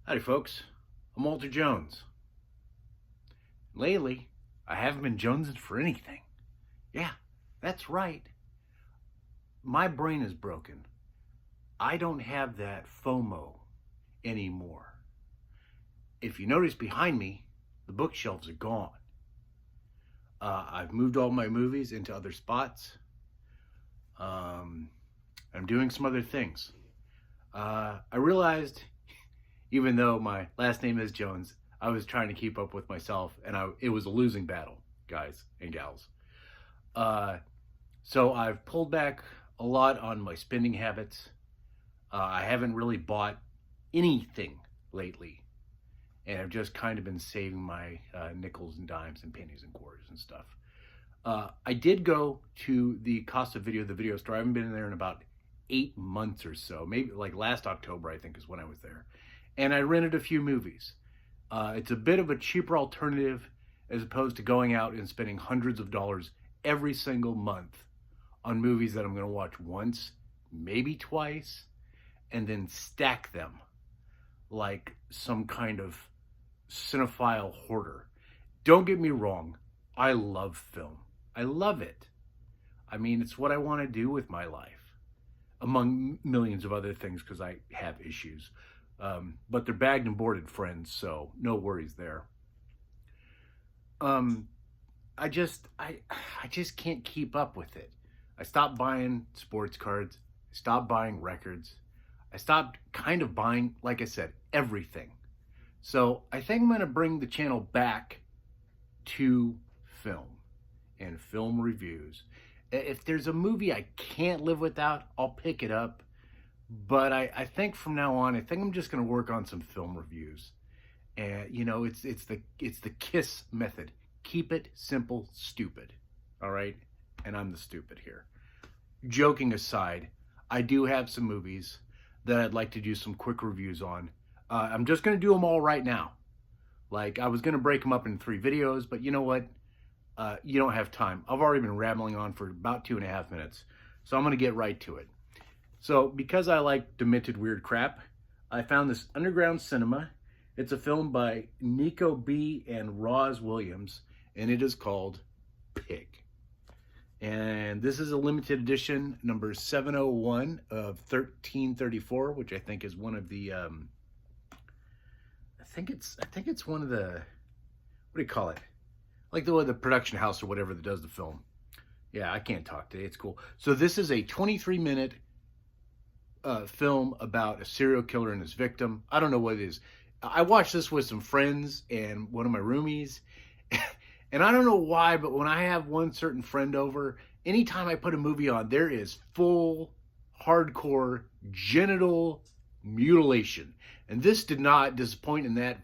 Howdy folks, I'm Walter Jones. Lately, I haven't been jonesing for anything. Yeah, that's right. My brain is broken. I don't have that FOMO anymore. If you notice behind me, the bookshelves are gone. I've moved all my movies into other spots. I'm doing some other things. I realized, even though my last name is Jones, I was trying to keep up with myself, and it was a losing battle, guys and gals. So I've pulled back a lot on my spending habits. I haven't really bought anything lately, and I've just kind of been saving my nickels and dimes and pennies and quarters and stuff. I did go to the Casa Video, the video store. I haven't been in there in about 8 months or so. Maybe like last October, I think, is when I was there. And I rented a few movies. It's a bit of a cheaper alternative as opposed to going out and spending hundreds of dollars every single month on movies that I'm going to watch once, maybe twice, and then stack them like some kind of cinephile hoarder. Don't get me wrong, I love film. I love it. I mean, it's what I want to do with my life, among millions of other things, because I have issues. But they're bagged and boarded friends, so no worries there. I just can't keep up with it. I stopped buying sports cards. I stopped buying records. I stopped kind of buying, like I said, everything. So I think I'm going to bring the channel back to film and film reviews. If there's a movie I can't live without, I'll pick it up. But I think from now on, I think I'm just going to work on some film reviews. And you know, it's the KISS method. Keep it simple, stupid. All right? And I'm the stupid here. Joking aside, I do have some movies that I'd like to do some quick reviews on. I'm just going to do them all right now. Like, I was going to break them up in 3 videos, but you know what? You don't have time. I've already been rambling on for about 2.5 minutes. So I'm going to get right to it. So, because I like demented weird crap, I found this Underground Cinema. It's a film by Nico B. and Roz Williams, and it is called Pig. And this is a limited edition, number 701 of 1334, which I think is one of the, I think it's one of the, what do you call it? Like the production house or whatever that does the film. Yeah, I can't talk today. It's cool. So this is a 23-minute film about a serial killer and his victim. I don't know what it is. I watched this with some friends and one of my roomies. And I don't know why, but when I have one certain friend over, anytime I put a movie on, there is full, hardcore genital mutilation. And this did not disappoint in that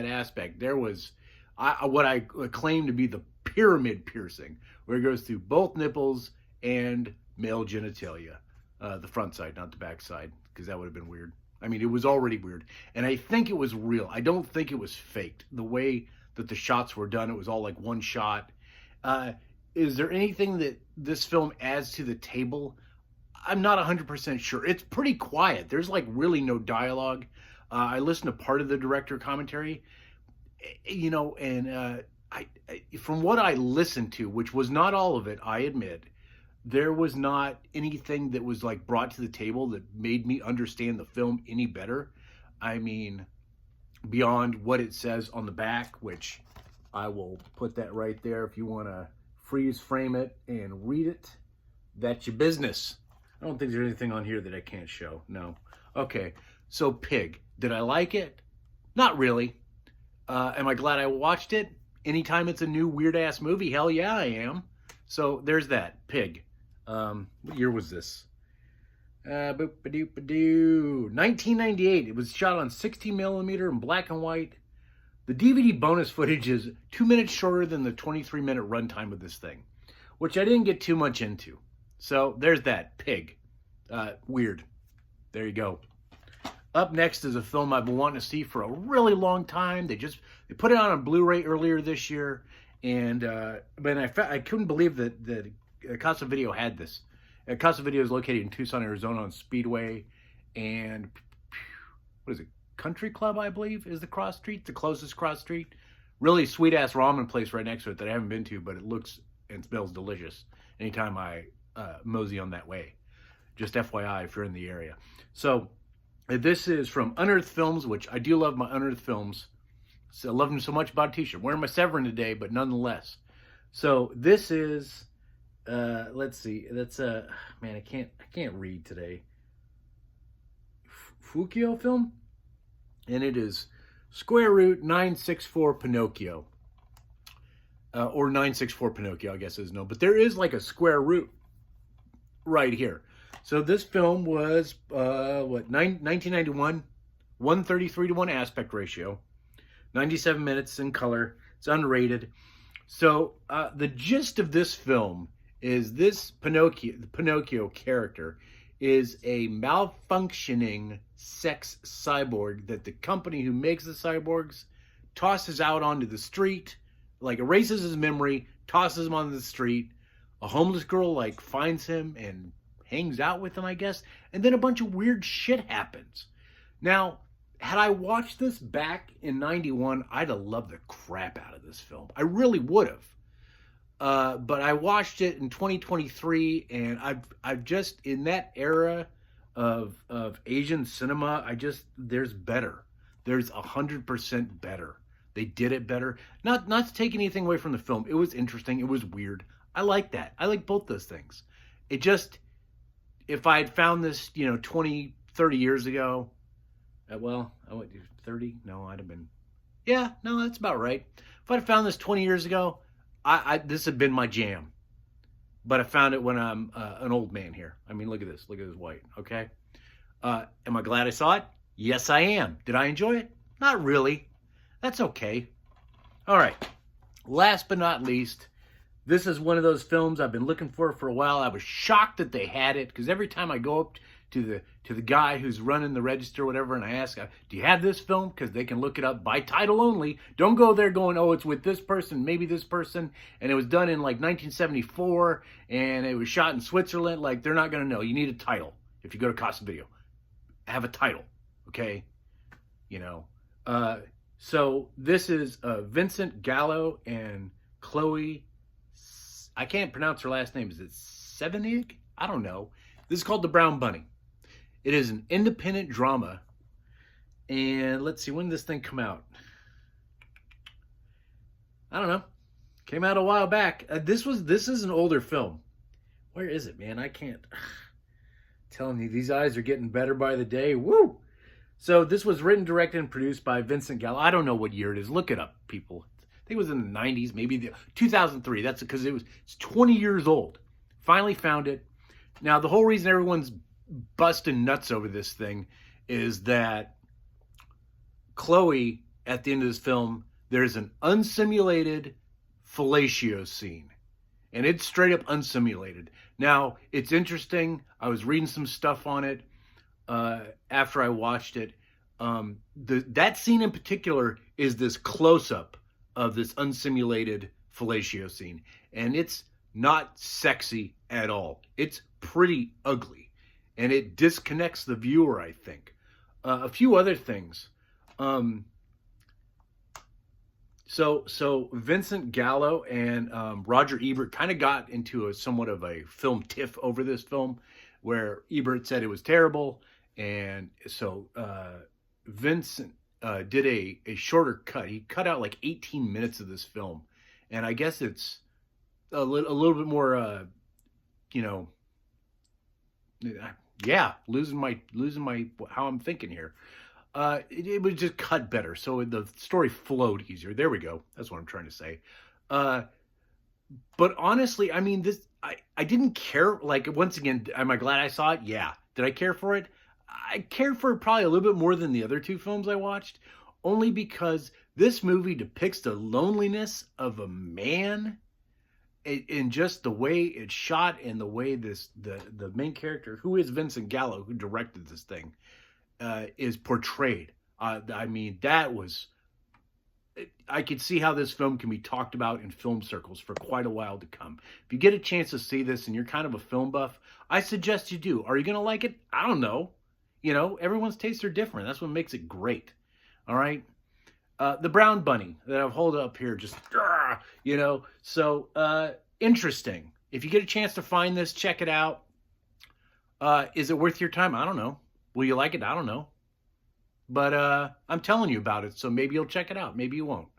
aspect. There was what I claim to be the pyramid piercing, where it goes through both nipples and male genitalia. The front side, not the back side, because that would have been weird. I mean, it was already weird. And I think it was real. I don't think it was faked. The way that the shots were done, it was all like one shot. Is there anything that this film adds to the table? I'm not 100% sure. It's pretty quiet. There's like really no dialogue. I listened to part of the director commentary, you know, and I from what I listened to, which was not all of it, I admit, there was not anything that was like brought to the table that made me understand the film any better. I mean, beyond what it says on the back, which I will put that right there if you want to freeze frame it and read it. That's your business. I don't think there's anything on here that I can't show. No. Okay. So Pig. Did I like it? Not really. Am I glad I watched it? Anytime it's a new weird ass movie, hell yeah, I am. So there's that. Pig. What year was this? 1998. It was shot on 16mm in black and white. The DVD bonus footage is 2 minutes shorter than the 23-minute runtime of this thing, which I didn't get too much into. So there's that. Pig. Weird. There you go. Up next is a film I've been wanting to see for a really long time. They put it on Blu-ray earlier this year, and but I couldn't believe that Casa Video had this. Casa Video is located in Tucson, Arizona on Speedway, and what is it? Country Club, I believe, is the cross street, the closest cross street. Really sweet ass ramen place right next to it that I haven't been to, but it looks and smells delicious anytime I mosey on that way. Just FYI if you're in the area. So this is from Unearthed Films, which I do love my Unearthed Films. So I love them so much about a t-shirt. I'm wearing my Severin today, but nonetheless. So this is, let's see, that's man, I can't read today. Fukio film, and it is square root 964 Pinocchio, or 964 Pinocchio, I guess is no, but there is like a square root right here. So this film was 1991, 133:1 aspect ratio, 97 minutes in color. It's unrated. So the gist of this film is this the Pinocchio character is a malfunctioning sex cyborg that the company who makes the cyborgs tosses out onto the street, like erases his memory, tosses him onto the street. A homeless girl like finds him and hangs out with him, I guess, and then a bunch of weird shit happens. Now, had I watched this back in 91, I'd have loved the crap out of this film. I really would have. But I watched it in 2023, and I've just, in that era of Asian cinema, there's better. There's 100% better. They did it better. Not to take anything away from the film. It was interesting. It was weird. I like that. I like both those things. It just, if I had found this, 20, 30 years ago, well, I went 30? No, I'd have been, yeah, no, that's about right. If I'd found this 20 years ago, this had been my jam. But I found it when I'm an old man here. I mean, look at this. Look at this white, okay? Am I glad I saw it? Yes, I am. Did I enjoy it? Not really. That's okay. All right. Last but not least, this is one of those films I've been looking for a while. I was shocked that they had it, because every time I go up to the guy who's running the register or whatever, and I ask, do you have this film? Because they can look it up by title only. Don't go there going, oh, it's with this person, maybe this person, and it was done in like 1974, and it was shot in Switzerland. Like, they're not going to know. You need a title. If you go to Casa Video, have a title, okay? So this is Vincent Gallo and Chloe, I can't pronounce her last name. Is it Sevenig? I don't know. This is called The Brown Bunny. It is an independent drama. And let's see, when did this thing come out? I don't know. Came out a while back. This is an older film. Where is it, man? I can't. Telling you, these eyes are getting better by the day. Woo! So this was written, directed, and produced by Vincent Gallo. I don't know what year it is. Look it up, people. I think it was in the 90s, maybe 2003. That's because it's 20 years old. Finally found it. Now, the whole reason everyone's busting nuts over this thing is that Chloe, at the end of this film, there's an unsimulated fellatio scene. And it's straight up unsimulated. Now, it's interesting. I was reading some stuff on it after I watched it. That scene in particular is this close-up of this unsimulated fellatio scene. And it's not sexy at all. It's pretty ugly. And it disconnects the viewer, I think. A few other things. So Vincent Gallo and Roger Ebert kind of got into somewhat of a film tiff over this film, where Ebert said it was terrible. And so Vincent did a shorter cut. He cut out like 18 minutes of this film, and I guess it's a little bit more, losing my how I'm thinking here. It was just cut better, so the story flowed easier. There we go. That's what I'm trying to say. But honestly, I mean, I didn't care. Like, once again, am I glad I saw it? Yeah. Did I care for it? I cared for it probably a little bit more than the other two films I watched, only because this movie depicts the loneliness of a man, in just the way it's shot and the way the main character, who is Vincent Gallo, who directed this thing, is portrayed. I mean, I could see how this film can be talked about in film circles for quite a while to come. If you get a chance to see this and you're kind of a film buff, I suggest you do. Are you going to like it? I don't know. You know, everyone's tastes are different. That's what makes it great. All right. The brown bunny that I've hold up here, just, you know, so interesting. If you get a chance to find this, check it out. Is it worth your time? I don't know. Will you like it? I don't know. But I'm telling you about it, so maybe you'll check it out. Maybe you won't.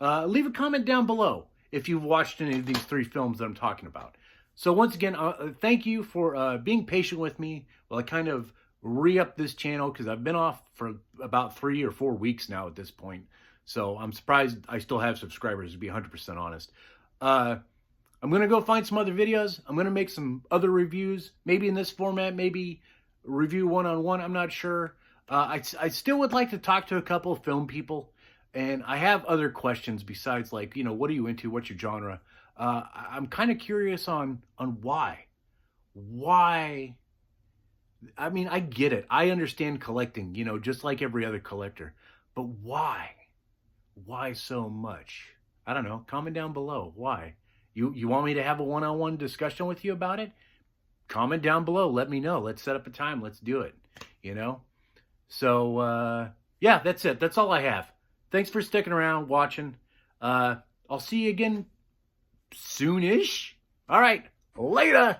Leave a comment down below if you've watched any of these 3 films that I'm talking about. So once again, thank you for being patient with me while I kind of re-up this channel, because I've been off for about 3 or 4 weeks now at this point. So I'm surprised I still have subscribers, to be 100% honest. I'm going to go find some other videos. I'm going to make some other reviews, maybe in this format, maybe review one-on-one. I'm not sure. I still would like to talk to a couple of film people, and I have other questions besides, like, you know, what are you into? What's your genre? I'm kind of curious on why. Why? I mean, I get it. I understand collecting, you know, just like every other collector. But why? Why so much? I don't know. Comment down below. Why? You want me to have a one-on-one discussion with you about it? Comment down below. Let me know. Let's set up a time. Let's do it. You know? So, yeah, that's it. That's all I have. Thanks for sticking around, watching. I'll see you again soonish. All right. Later.